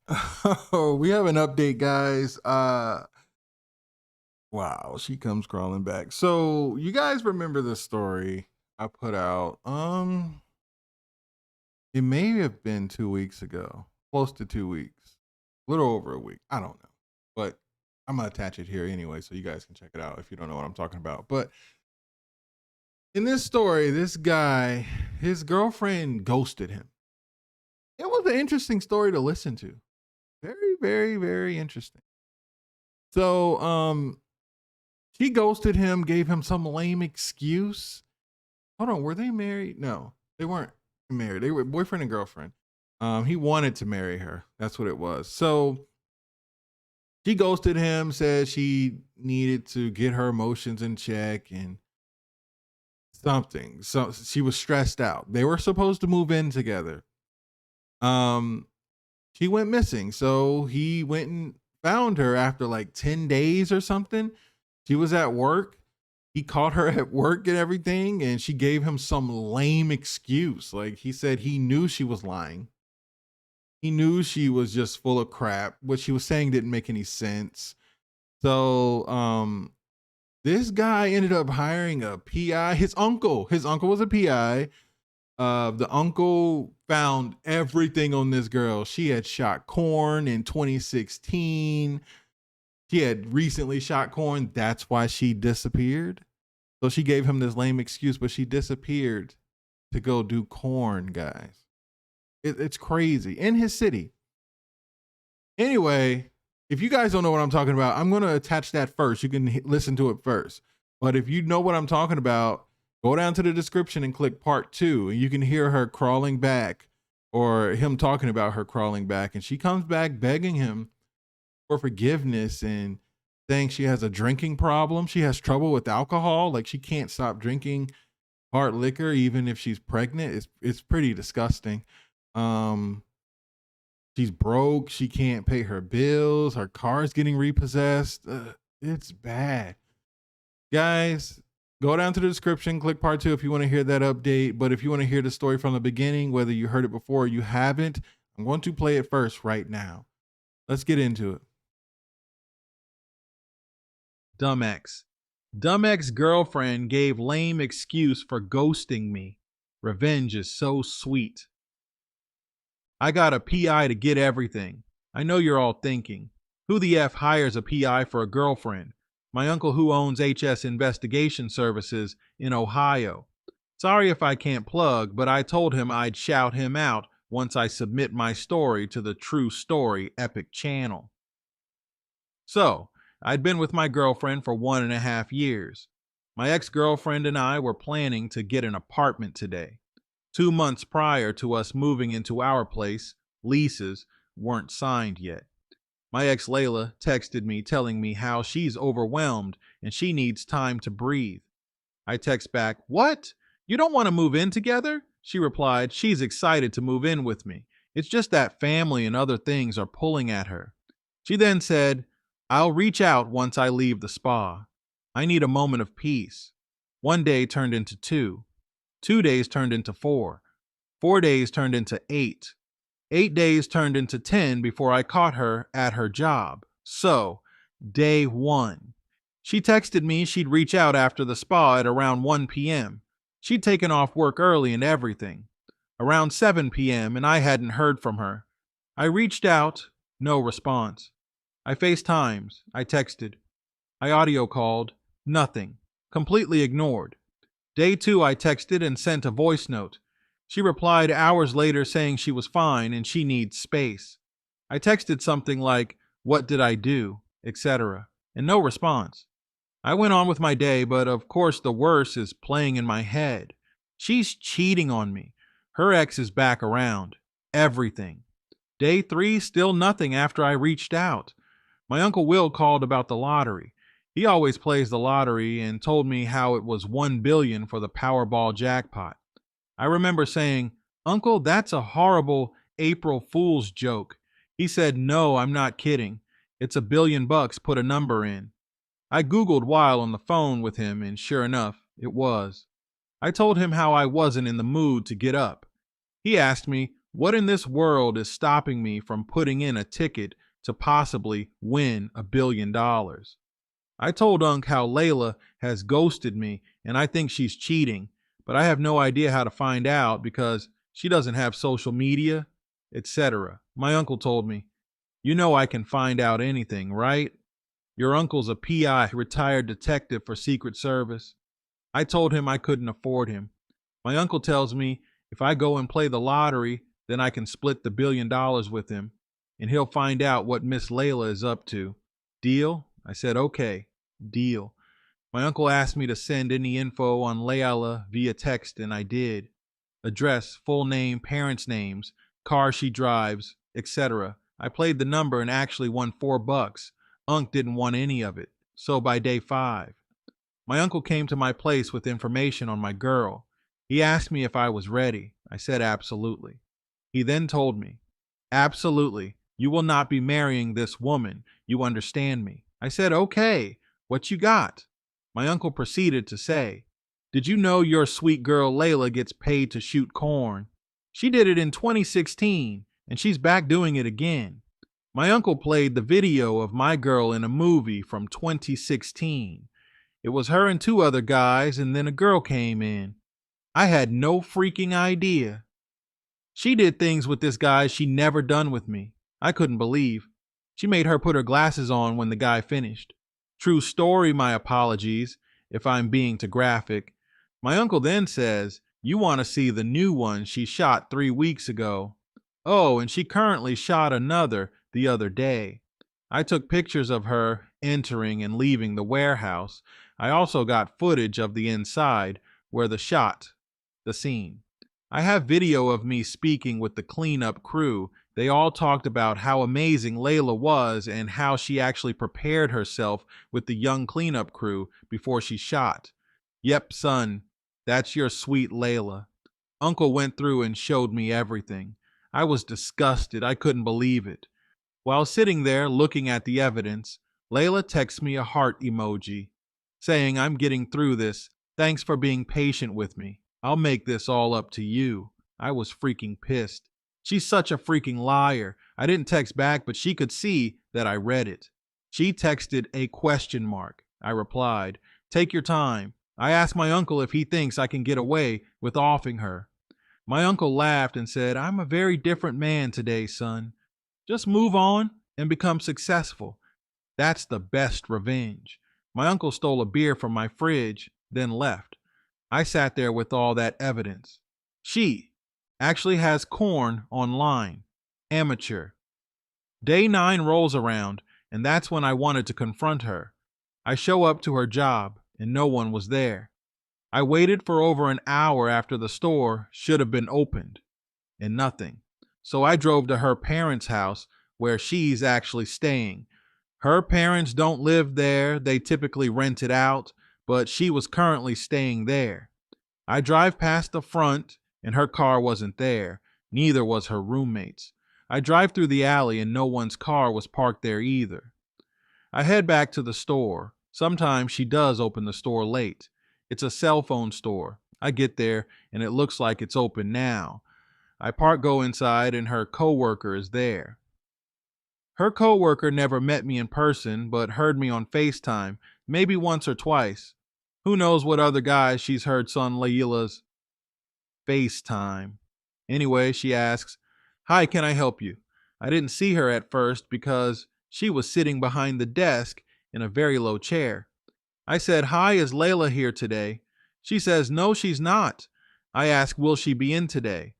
Oh, we have an update, guys. Wow, she comes crawling back. So, you guys remember the story I put out? It may have been 2 weeks ago, close to 2 weeks, a little over a week. I don't know, but I'm gonna attach it here anyway, so you guys can check it out if you don't know what I'm talking about. But in this story, this guy, his girlfriend ghosted him. It was an interesting story to listen to. Very, very, very interesting. So, she ghosted him, gave him some lame excuse. Hold on, were they married? No, they weren't married. They were boyfriend and girlfriend. He wanted to marry her. That's what it was. So she ghosted him, said she needed to get her emotions in check and something. So she was stressed out. They were supposed to move in together. Um, she went missing. So he went and found her after like 10 days or something. She was at work. He caught her at work and everything, and she gave him some lame excuse. Like he said he knew she was lying. He knew she was just full of crap. What she was saying didn't make any sense. So this guy ended up hiring a PI. His uncle was a PI. The uncle found everything on this girl. She had shot corn in 2016. She had recently shot corn. That's why she disappeared. So she gave him this lame excuse, but she disappeared to go do corn, guys. It's crazy in his city. Anyway, if you guys don't know what I'm talking about, I'm going to attach that first. You can listen to it first. But if you know what I'm talking about, go down to the description and click part two, and you can hear her crawling back or him talking about her crawling back. And she comes back begging him for forgiveness and saying she has a drinking problem. She has trouble with alcohol. Like she can't stop drinking hard liquor even if she's pregnant. It's pretty disgusting. Um, she's broke. She can't pay her bills. Her car's getting repossessed. It's bad, guys. Go down to the description, click part two if you want to hear that update. But if you want to hear the story from the beginning, whether you heard it before or you haven't, I'm going to play it first right now. Let's get into it. Dumb ex. Dumb ex girlfriend gave lame excuse for ghosting me. Revenge is so sweet. I got a PI to get everything. I know you're all thinking, who the F hires a PI for a girlfriend? My uncle who owns HS Investigation Services in Ohio. Sorry if I can't plug, but I told him I'd shout him out once I submit my story to the True Story Epic channel. So, I'd been with my girlfriend for 1.5 years. My ex girlfriend and I were planning to get an apartment today. 2 months prior to us moving into our place, leases weren't signed yet. My ex Layla texted me telling me how she's overwhelmed and she needs time to breathe. I text back, "What? You don't want to move in together?" She replied, "She's excited to move in with me. It's just that family and other things are pulling at her." She then said, "I'll reach out once I leave the spa. I need a moment of peace." 1 day turned into 2. 2 days turned into 4. 4 days turned into 8. 8 days turned into 10 before I caught her at her job. So, day 1. She texted me she'd reach out after the spa at around 1 p.m. She'd taken off work early and everything. Around 7 p.m., and I hadn't heard from her. I reached out, no response. I FaceTimed, I texted. I audio called, nothing. Completely ignored. Day 2, I texted and sent a voice note. She replied hours later saying she was fine and she needs space. I texted something like, "What did I do?" etc., and no response. I went on with my day, but of course the worst is playing in my head. She's cheating on me. Her ex is back around. Everything. Day 3, still nothing after I reached out. My Uncle Will called about the lottery. He always plays the lottery and told me how it was 1 billion for the Powerball jackpot. I remember saying, "Uncle, that's a horrible April Fool's joke." He said, "No, I'm not kidding. It's $1 billion, put a number in." I Googled while on the phone with him, and sure enough, it was. I told him how I wasn't in the mood to get up. He asked me, What in this world is stopping me from putting in a ticket to possibly win $1 billion? I told Unc how Layla has ghosted me and I think she's cheating, but I have no idea how to find out because she doesn't have social media, etc. My uncle told me, "You know I can find out anything, right? Your uncle's a PI, retired detective for Secret Service." I told him I couldn't afford him. My uncle tells me if I go and play the lottery, then I can split the $1 billion with him, and he'll find out what Miss Layla is up to. Deal? I said, okay, deal. My uncle asked me to send any info on Layla via text, and I did. Address, full name, parents' names, car she drives, etc. I played the number and actually won $4. Unc didn't want any of it. So by day 5, my uncle came to my place with information on my girl. He asked me if I was ready. I said absolutely. He then told me, "Absolutely, you will not be marrying this woman. You understand me?" I said, "Okay, what you got?" My uncle proceeded to say, "Did you know your sweet girl Layla gets paid to shoot corn? She did it in 2016, and she's back doing it again." My uncle played the video of my girl in a movie from 2016. It was her and 2 other guys, and then a girl came in. I had no freaking idea. She did things with this guy she never done with me. I couldn't believe. She made her put her glasses on when the guy finished. True story, my apologies, if I'm being too graphic. My uncle then says, "You want to see the new one she shot 3 weeks ago. Oh, and she currently shot another the other day." I took pictures of her entering and leaving the warehouse. I also got footage of the inside where the scene. I have video of me speaking with the cleanup crew. They all talked about how amazing Layla was and how she actually prepared herself with the young cleanup crew before she shot. Yep, son, that's your sweet Layla. Uncle went through and showed me everything. I was disgusted. I couldn't believe it. While sitting there looking at the evidence, Layla texts me a heart emoji, saying, "I'm getting through this. Thanks for being patient with me. I'll make this all up to you." I was freaking pissed. She's such a freaking liar. I didn't text back, but she could see that I read it. She texted a question mark. I replied, "Take your time." I asked my uncle if he thinks I can get away with offing her. My uncle laughed and said, "I'm a very different man today, son. Just move on and become successful. That's the best revenge." My uncle stole a beer from my fridge, then left. I sat there with all that evidence. She actually has corn online. Amateur. Day 9 rolls around, and that's when I wanted to confront her. I show up to her job, and no one was there. I waited for over an hour after the store should have been opened, and nothing. So I drove to her parents' house where she's actually staying. Her parents don't live there, they typically rent it out, but she was currently staying there. I drive past the front and her car wasn't there. Neither was her roommate's. I drive through the alley and no one's car was parked there either. I head back to the store. Sometimes she does open the store late. It's a cell phone store. I get there and it looks like it's open now. I go inside and her coworker is there. Her coworker never met me in person, but heard me on FaceTime, maybe once or twice. Who knows what other guys she's heard son Layla's FaceTime. Anyway, she asks, "Hi, can I help you?" I didn't see her at first because she was sitting behind the desk in a very low chair. I said, "Hi, is Layla here today?" She says, "No, she's not." I ask, "Will she be in today?"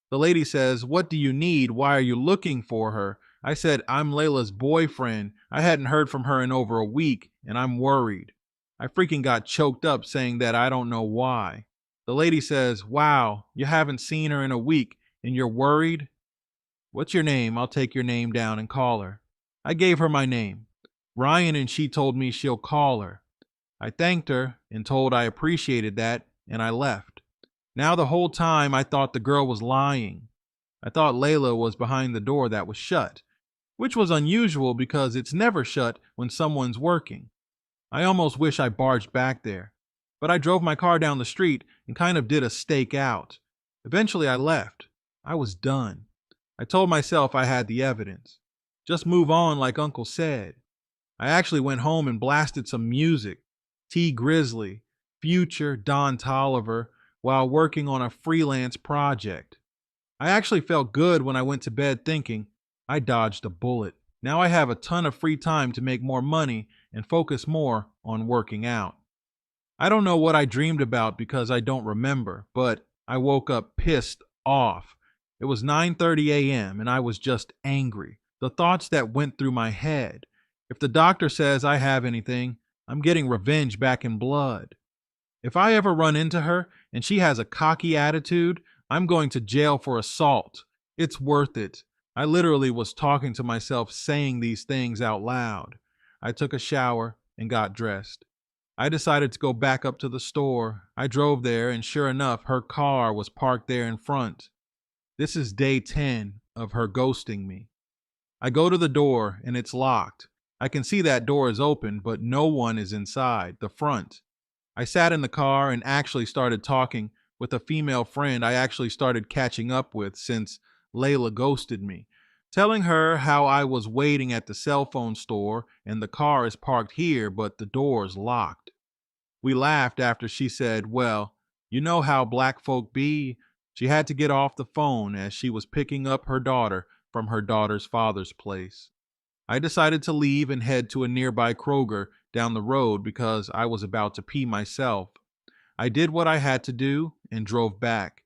The lady says, "What do you need? Why are you looking for her?" I said, "I'm Layla's boyfriend. I hadn't heard from her in over a week, and I'm worried." I freaking got choked up saying that I don't know why. The lady says, "Wow, you haven't seen her in a week, and you're worried? What's your name? I'll take your name down and call her." I gave her my name, Ryan, and she told me she'll call her. I thanked her and told I appreciated that, and I left. Now the whole time I thought the girl was lying. I thought Layla was behind the door that was shut, which was unusual because it's never shut when someone's working. I almost wish I barged back there, but I drove my car down the street and kind of did a stake out. Eventually I left. I was done. I told myself I had the evidence. Just move on like Uncle said. I actually went home and blasted some music, T Grizzly, Future, Don Tolliver, while working on a freelance project. I actually felt good when I went to bed thinking, I dodged a bullet. Now I have a ton of free time to make more money and focus more on working out. I don't know what I dreamed about because I don't remember, but I woke up pissed off. It was 9:30 a.m. and I was just angry. The thoughts that went through my head. If the doctor says I have anything, I'm getting revenge back in blood. If I ever run into her and she has a cocky attitude, I'm going to jail for assault. It's worth it. I literally was talking to myself saying these things out loud. I took a shower and got dressed. I decided to go back up to the store. I drove there and sure enough, her car was parked there in front. This is day 10 of her ghosting me. I go to the door and it's locked. I can see that door is open, but no one is inside, the front. I sat in the car and actually started talking with a female friend I actually started catching up with since Layla ghosted me, telling her how I was waiting at the cell phone store and the car is parked here, but the door's locked. We laughed after she said, well, you know how black folk be. She had to get off the phone as she was picking up her daughter from her daughter's father's place. I decided to leave and head to a nearby Kroger down the road because I was about to pee myself. I did what I had to do and drove back.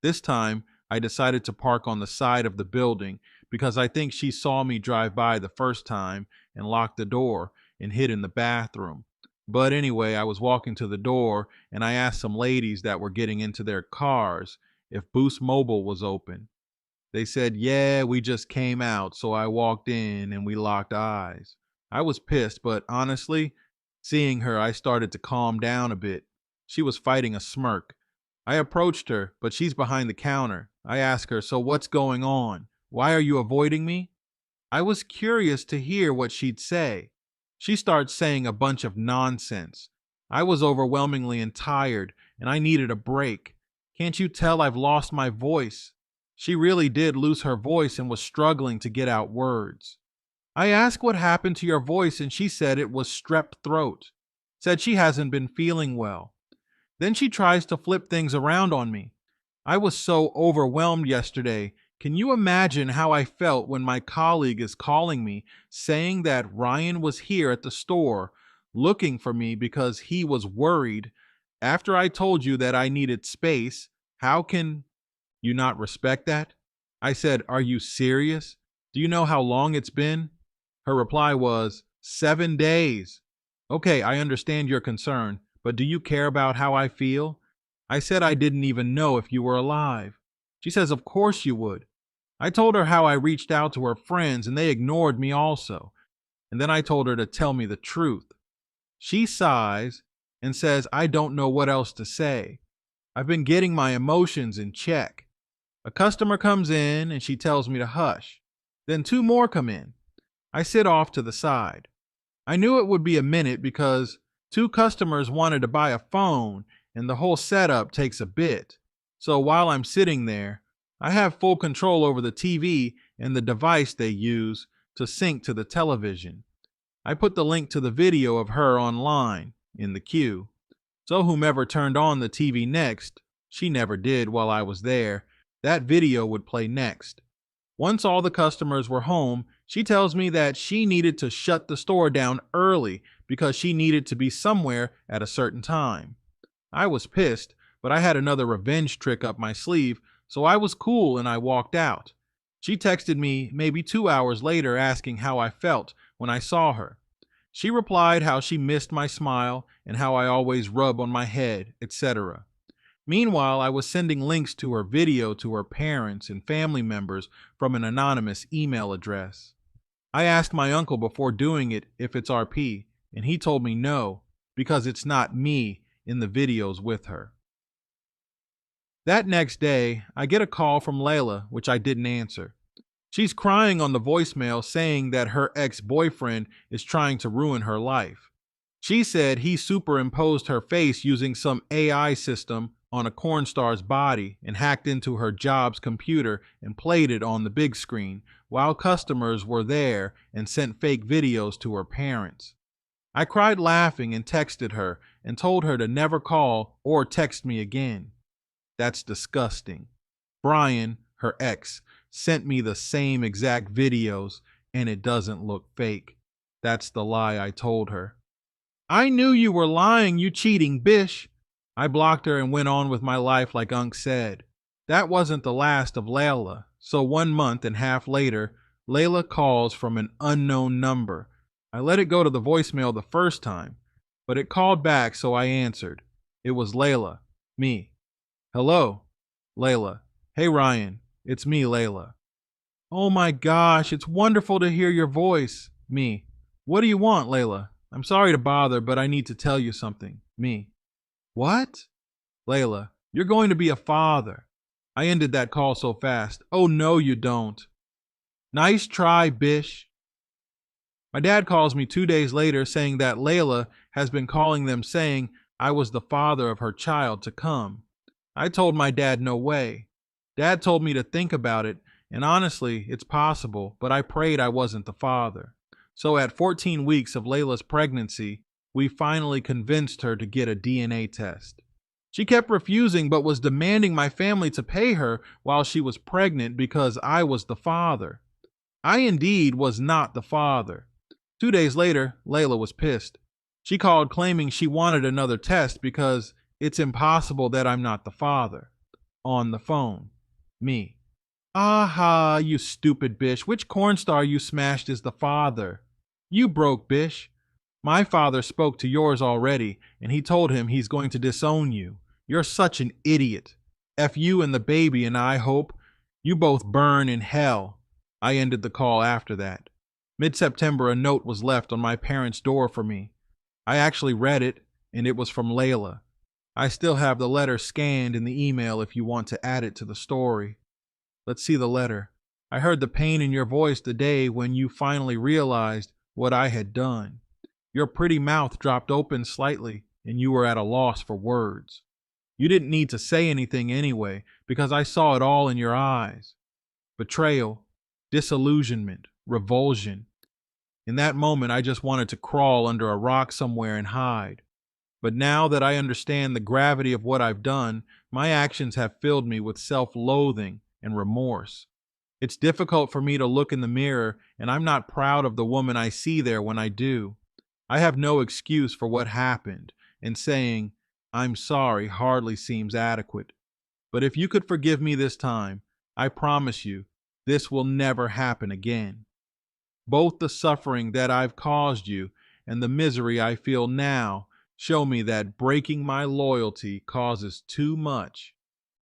This time, I decided to park on the side of the building because I think she saw me drive by the first time and locked the door and hid in the bathroom. But anyway, I was walking to the door and I asked some ladies that were getting into their cars if Boost Mobile was open. They said, yeah, we just came out, so I walked in and we locked eyes. I was pissed, but honestly, seeing her, I started to calm down a bit. She was fighting a smirk. I approached her, but she's behind the counter. I asked her, so what's going on? Why are you avoiding me? I was curious to hear what she'd say. She starts saying a bunch of nonsense. I was overwhelmingly tired and I needed a break. Can't you tell I've lost my voice? She really did lose her voice and was struggling to get out words. I asked what happened to your voice and she said it was strep throat. Said she hasn't been feeling well. Then she tries to flip things around on me. I was so overwhelmed yesterday. Can you imagine how I felt when my colleague is calling me saying that Ryan was here at the store looking for me because he was worried? After I told you that I needed space, how can you not respect that? I said, are you serious? Do you know how long it's been? Her reply was, 7 days. Okay, I understand your concern, but do you care about how I feel? I said I didn't even know if you were alive. She says, of course you would. I told her how I reached out to her friends and they ignored me also. And then I told her to tell me the truth. She sighs and says, I don't know what else to say. I've been getting my emotions in check. A customer comes in and she tells me to hush. Then 2 more come in. I sit off to the side. I knew it would be a minute because 2 customers wanted to buy a phone and the whole setup takes a bit. So while I'm sitting there, I have full control over the TV and the device they use to sync to the television. I put the link to the video of her online in the queue. So whomever turned on the TV next, she never did while I was there, that video would play next. Once all the customers were home, she tells me that she needed to shut the store down early because she needed to be somewhere at a certain time. I was pissed, but I had another revenge trick up my sleeve, so I was cool and I walked out. She texted me maybe 2 hours later asking how I felt when I saw her. She replied how she missed my smile and how I always rub on my head, etc. Meanwhile, I was sending links to her video to her parents and family members from an anonymous email address. I asked my uncle before doing it if it's RP, and he told me no, because it's not me in the videos with her. That next day, I get a call from Layla, which I didn't answer. She's crying on the voicemail saying that her ex-boyfriend is trying to ruin her life. She said he superimposed her face using some AI system on a corn star's body and hacked into her job's computer and played it on the big screen while customers were there and sent fake videos to her parents. I cried laughing and texted her and told her to never call or text me again. That's disgusting. Brian, her ex, sent me the same exact videos and it doesn't look fake. That's the lie I told her. I knew you were lying, you cheating bish. I blocked her and went on with my life like Unc said. That wasn't the last of Layla, so 1.5 months later, Layla calls from an unknown number. I let it go to the voicemail the first time, but it called back, so I answered. It was Layla, me. Hello, Layla. Hey Ryan, it's me, Layla. Oh my gosh, it's wonderful to hear your voice. Me. What do you want, Layla? I'm sorry to bother, but I need to tell you something. Me. What? Layla, you're going to be a father. I ended that call so fast. Oh no, you don't. Nice try, bish. My dad calls me 2 days later saying that Layla has been calling them saying I was the father of her child to come. I told my dad no way. Dad told me to think about it, and honestly, it's possible, but I prayed I wasn't the father. So at 14 weeks of Layla's pregnancy, we finally convinced her to get a DNA test. She kept refusing but was demanding my family to pay her while she was pregnant because I was the father. I indeed was not the father. 2 days later, Layla was pissed. She called claiming she wanted another test because it's impossible that I'm not the father. On the phone. Me. Aha, you stupid bish. Which corn star you smashed is the father? You broke, bish. My father spoke to yours already, and he told him he's going to disown you. You're such an idiot. F you and the baby, and I hope you both burn in hell. I ended the call after that. Mid-September, a note was left on my parents' door for me. I actually read it, and it was from Layla. I still have the letter scanned in the email if you want to add it to the story. Let's see the letter. I heard the pain in your voice the day when you finally realized what I had done. Your pretty mouth dropped open slightly, and you were at a loss for words. You didn't need to say anything anyway, because I saw it all in your eyes. Betrayal, disillusionment, revulsion. In that moment, I just wanted to crawl under a rock somewhere and hide. But now that I understand the gravity of what I've done, my actions have filled me with self-loathing and remorse. It's difficult for me to look in the mirror, and I'm not proud of the woman I see there when I do. I have no excuse for what happened, and saying, I'm sorry hardly seems adequate. But if you could forgive me this time, I promise you, this will never happen again. Both the suffering that I've caused you and the misery I feel now show me that breaking my loyalty causes too much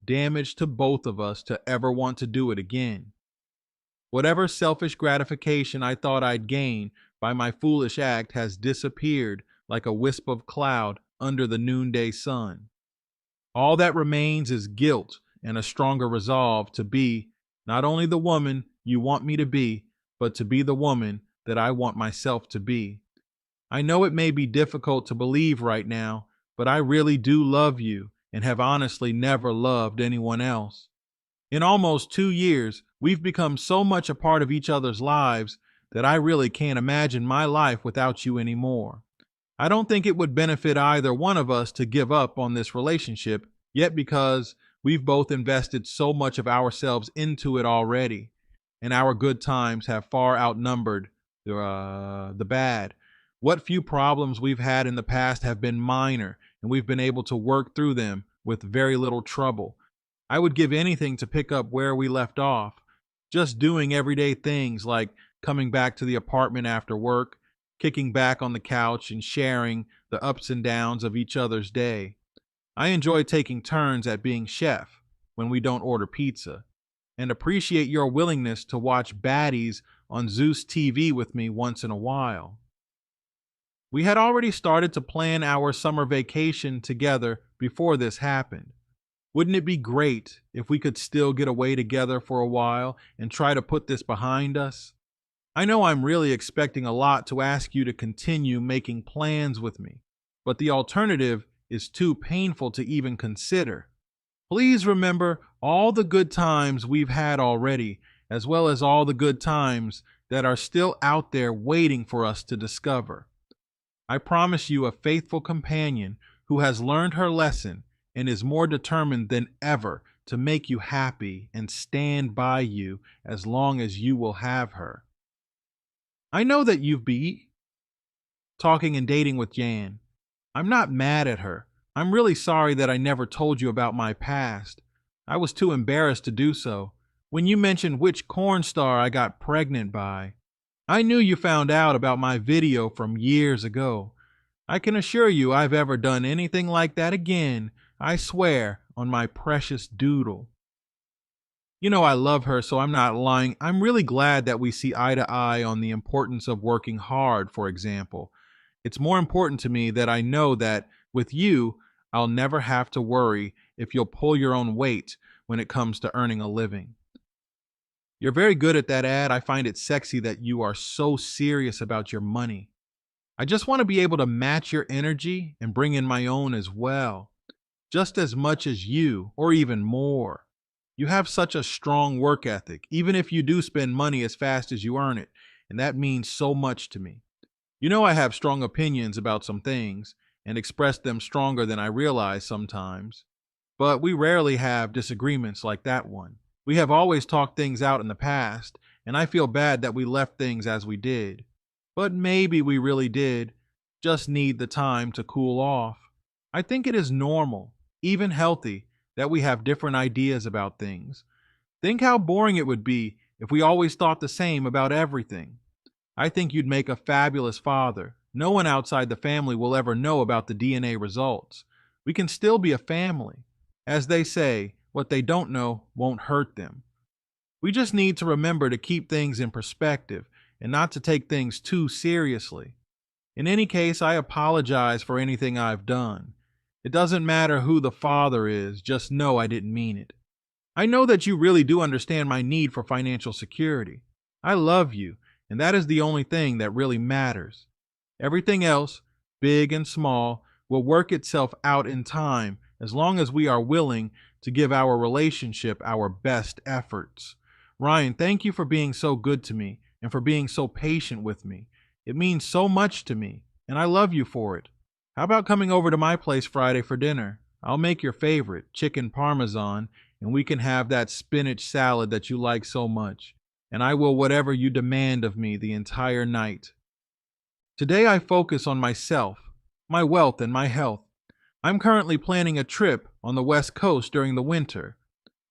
damage to both of us to ever want to do it again. Whatever selfish gratification I thought I'd gain by my foolish act has disappeared like a wisp of cloud under the noonday sun. All that remains is guilt and a stronger resolve to be not only the woman you want me to be, but to be the woman that I want myself to be. I know it may be difficult to believe right now, but I really do love you and have honestly never loved anyone else. In almost 2 years, we've become so much a part of each other's lives that I really can't imagine my life without you anymore. I don't think it would benefit either one of us to give up on this relationship, yet because we've both invested so much of ourselves into it already, and our good times have far outnumbered the bad. What few problems we've had in the past have been minor, and we've been able to work through them with very little trouble. I would give anything to pick up where we left off, just doing everyday things like coming back to the apartment after work, kicking back on the couch and sharing the ups and downs of each other's day. I enjoy taking turns at being chef when we don't order pizza, and appreciate your willingness to watch baddies on Zeus TV with me once in a while. We had already started to plan our summer vacation together before this happened. Wouldn't it be great if we could still get away together for a while and try to put this behind us? I know I'm really expecting a lot to ask you to continue making plans with me, but the alternative is too painful to even consider. Please remember all the good times we've had already, as well as all the good times that are still out there waiting for us to discover. I promise you a faithful companion who has learned her lesson and is more determined than ever to make you happy and stand by you as long as you will have her. I know that you've been talking and dating with Jan. I'm not mad at her. I'm really sorry that I never told you about my past. I was too embarrassed to do so. When you mentioned which corn star I got pregnant by, I knew you found out about my video from years ago. I can assure you I've ever done anything like that again, I swear, on my precious doodle. You know I love her, so I'm not lying. I'm really glad that we see eye to eye on the importance of working hard, for example. It's more important to me that I know that with you, I'll never have to worry if you'll pull your own weight when it comes to earning a living. You're very good at that ad. I find it sexy that you are so serious about your money. I just want to be able to match your energy and bring in my own as well, just as much as you, or even more. You have such a strong work ethic, even if you do spend money as fast as you earn it, and that means so much to me. You know I have strong opinions about some things and express them stronger than I realize sometimes, but we rarely have disagreements like that one. We have always talked things out in the past, and I feel bad that we left things as we did. But maybe we really did just need the time to cool off. I think it is normal, even healthy, that we have different ideas about things. Think how boring it would be if we always thought the same about everything. I think you'd make a fabulous father. No one outside the family will ever know about the DNA results. We can still be a family. As they say, what they don't know won't hurt them. We just need to remember to keep things in perspective and not to take things too seriously. In any case, I apologize for anything I've done. It doesn't matter who the father is, just know I didn't mean it. I know that you really do understand my need for financial security. I love you, and that is the only thing that really matters. Everything else, big and small, will work itself out in time as long as we are willing to give our relationship our best efforts. Ryan, thank you for being so good to me and for being so patient with me. It means so much to me, and I love you for it. How about coming over to my place Friday for dinner? I'll make your favorite, chicken parmesan, and we can have that spinach salad that you like so much. And I will whatever you demand of me the entire night. Today I focus on myself, my wealth, and my health. I'm currently planning a trip on the West Coast during the winter.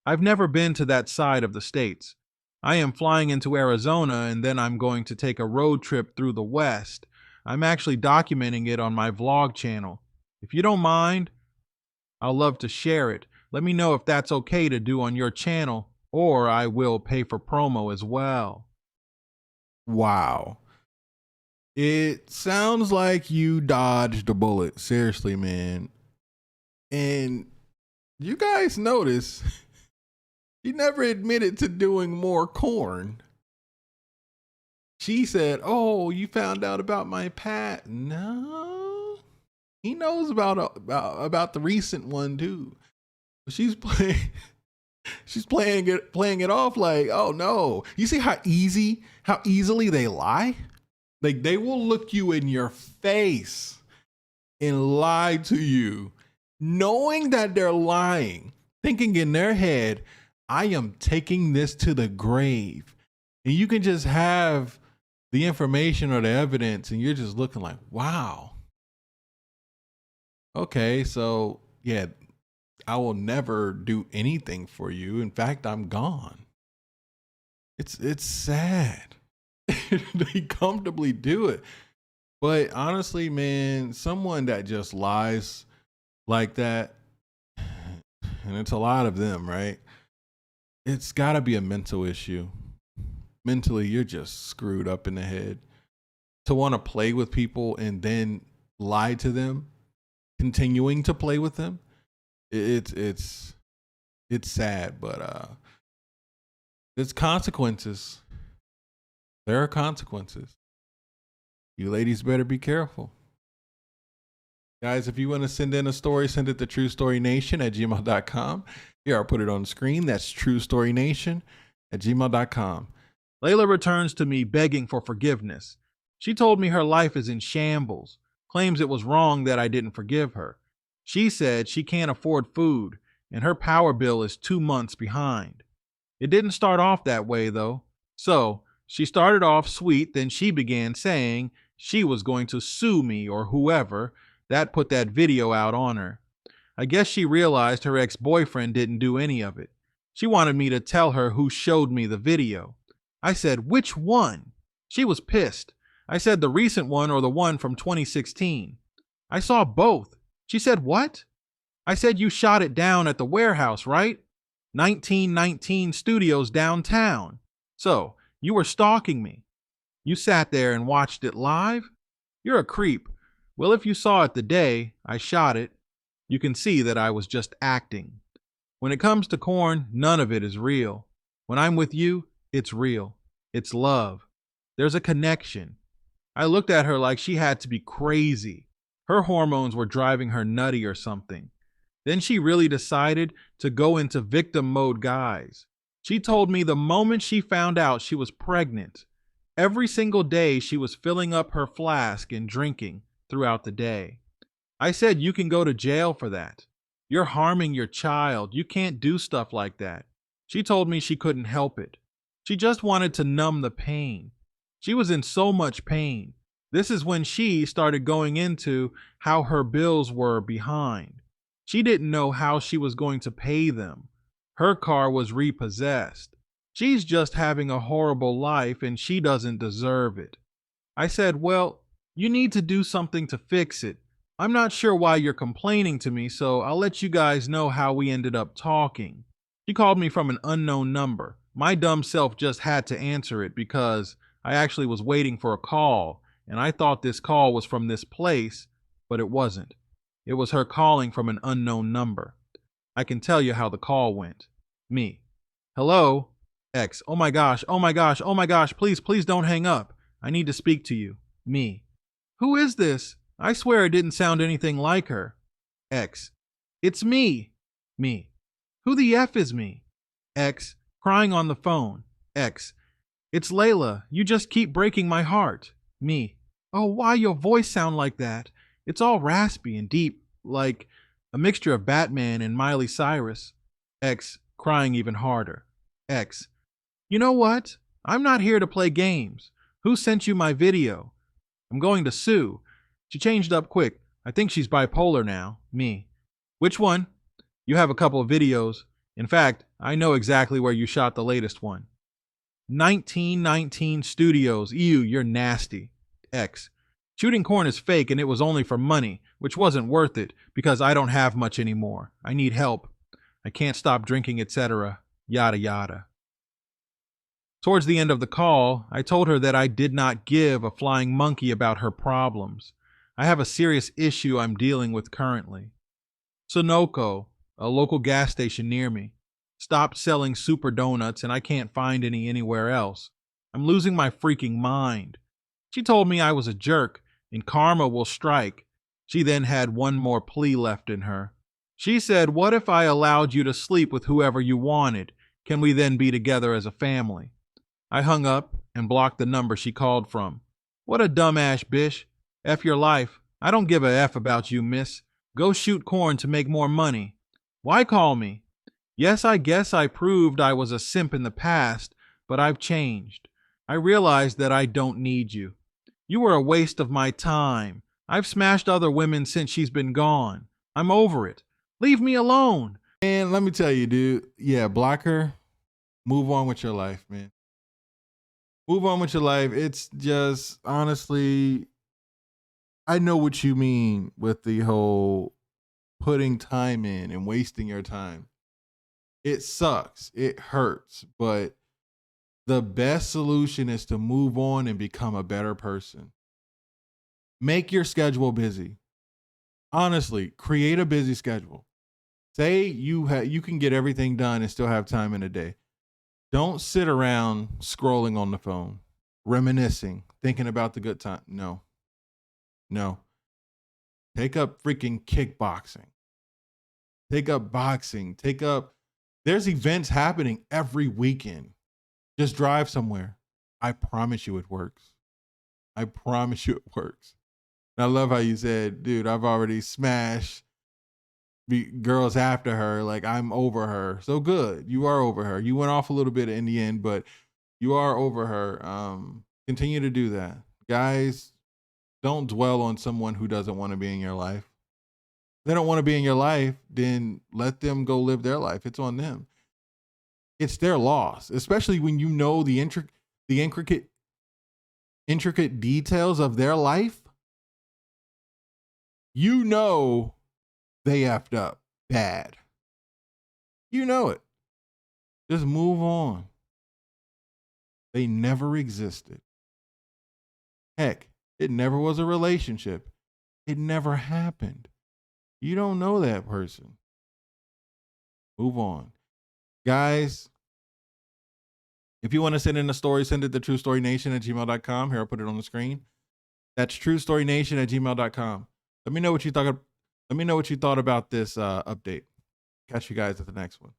I've never been to that side of the States. I am flying into Arizona and then I'm going to take a road trip through the West. I'm actually documenting it on my vlog channel. If you don't mind, I'll love to share it. Let me know if that's okay to do on your channel, or I will pay for promo as well. Wow. It sounds like you dodged a bullet. Seriously, man. And you guys notice she never admitted to doing more corn. She said, "Oh, you found out about my pat." No. He knows about the recent one too. She's playing playing it off like, "Oh no." You see how easily they lie? Like they will look you in your face and lie to you, knowing that they're lying, thinking in their head, I am taking this to the grave. And you can just have the information or the evidence and you're just looking like, wow. Okay, so yeah, I will never do anything for you. In fact, I'm gone. It's sad. They comfortably do it. But honestly, man, someone that just lies like that, and it's a lot of them, right? It's got to be a mental issue. Mentally, you're just screwed up in the head. To want to play with people and then lie to them, continuing to play with them, it's sad, but there's consequences. There are consequences. You ladies better be careful. Guys, if you want to send in a story, send it to truestorynation@gmail.com. Here, I'll put it on the screen. That's truestorynation@gmail.com. Layla returns to me begging for forgiveness. She told me her life is in shambles, claims it was wrong that I didn't forgive her. She said she can't afford food and her power bill is 2 months behind. It didn't start off that way, though. So, she started off sweet, then she began saying she was going to sue me or whoever that put that video out on her. I guess she realized her ex-boyfriend didn't do any of it. She wanted me to tell her who showed me the video. I said, "Which one?" She was pissed. I said, "The recent one or the one from 2016. I saw both. She said, "What?" I said, "You shot it down at the warehouse, right? 1919 Studios downtown. So, you were stalking me. You sat there and watched it live? You're a creep. Well, if you saw it the day I shot it, you can see that I was just acting. When it comes to corn, none of it is real. When I'm with you, it's real. It's love. There's a connection." I looked at her like she had to be crazy. Her hormones were driving her nutty or something. Then she really decided to go into victim mode, guys. She told me the moment she found out she was pregnant, every single day she was filling up her flask and drinking throughout the day. I said, "You can go to jail for that. You're harming your child. You can't do stuff like that." She told me she couldn't help it. She just wanted to numb the pain. She was in so much pain. This is when she started going into how her bills were behind. She didn't know how she was going to pay them. Her car was repossessed. She's just having a horrible life and she doesn't deserve it. I said, "Well, you need to do something to fix it. I'm not sure why you're complaining to me, so I'll let you guys know how we ended up talking." She called me from an unknown number. My dumb self just had to answer it because I actually was waiting for a call, and I thought this call was from this place, but it wasn't. It was her calling from an unknown number. I can tell you how the call went. Me. "Hello?" X. "Oh my gosh, oh my gosh, oh my gosh, please, please don't hang up. I need to speak to you." Me. "Who is this? I swear it didn't sound anything like her." X. "It's me." Me. "Who the F is me?" X. Crying on the phone. X. "It's Layla. You just keep breaking my heart." Me. "Oh, why your voice sound like that? It's all raspy and deep, like a mixture of Batman and Miley Cyrus." X. Crying even harder. X. "You know what? I'm not here to play games. Who sent you my video? I'm going to sue." She changed up quick. I think she's bipolar now. Me. "Which one?" "You have a couple of videos. In fact, I know exactly where you shot the latest one." 1919 Studios. Ew, you're nasty. X. "Shooting corn is fake and it was only for money, which wasn't worth it because I don't have much anymore. I need help. I can't stop drinking, etc. Yada yada." Towards the end of the call, I told her that I did not give a flying monkey about her problems. I have a serious issue I'm dealing with currently. Sunoco, a local gas station near me, stopped selling super donuts and I can't find any anywhere else. I'm losing my freaking mind. She told me I was a jerk and karma will strike. She then had one more plea left in her. She said, "What if I allowed you to sleep with whoever you wanted? Can we then be together as a family?" I hung up and blocked the number she called from. What a dumbass bish. F your life. I don't give a F about you, miss. Go shoot corn to make more money. Why call me? Yes, I guess I proved I was a simp in the past, but I've changed. I realized that I don't need you. You were a waste of my time. I've smashed other women since she's been gone. I'm over it. Leave me alone. And let me tell you, dude. Yeah, block her. Move on with your life, man. Move on with your life. It's just, honestly, I know what you mean with the whole putting time in and wasting your time. It sucks. It hurts. But the best solution is to move on and become a better person. Make your schedule busy. Honestly, create a busy schedule. Say you can get everything done and still have time in a day. Don't sit around scrolling on the phone, reminiscing, thinking about the good time. No. No. Take up freaking kickboxing. Take up boxing. There's events happening every weekend. Just drive somewhere. I promise you it works. I promise you it works. And I love how you said, dude, I've already smashed girls after her. Like, I'm over her. So good. You are over her. You went off a little bit in the end, but you are over her. Continue to do that. Guys, don't dwell on someone who doesn't want to be in your life. If they don't want to be in your life, then let them go live their life. It's on them. It's their loss, especially when you know the intricate details of their life. You know they effed up bad. You know it. Just move on. They never existed. Heck, it never was a relationship. It never happened. You don't know that person. Move on. Guys, if you want to send in a story, send it to truestorynation@gmail.com. Here, I'll put it on the screen. That's truestorynation@gmail.com. Let me know what you thought. Let me know what you thought about this update. Catch you guys at the next one.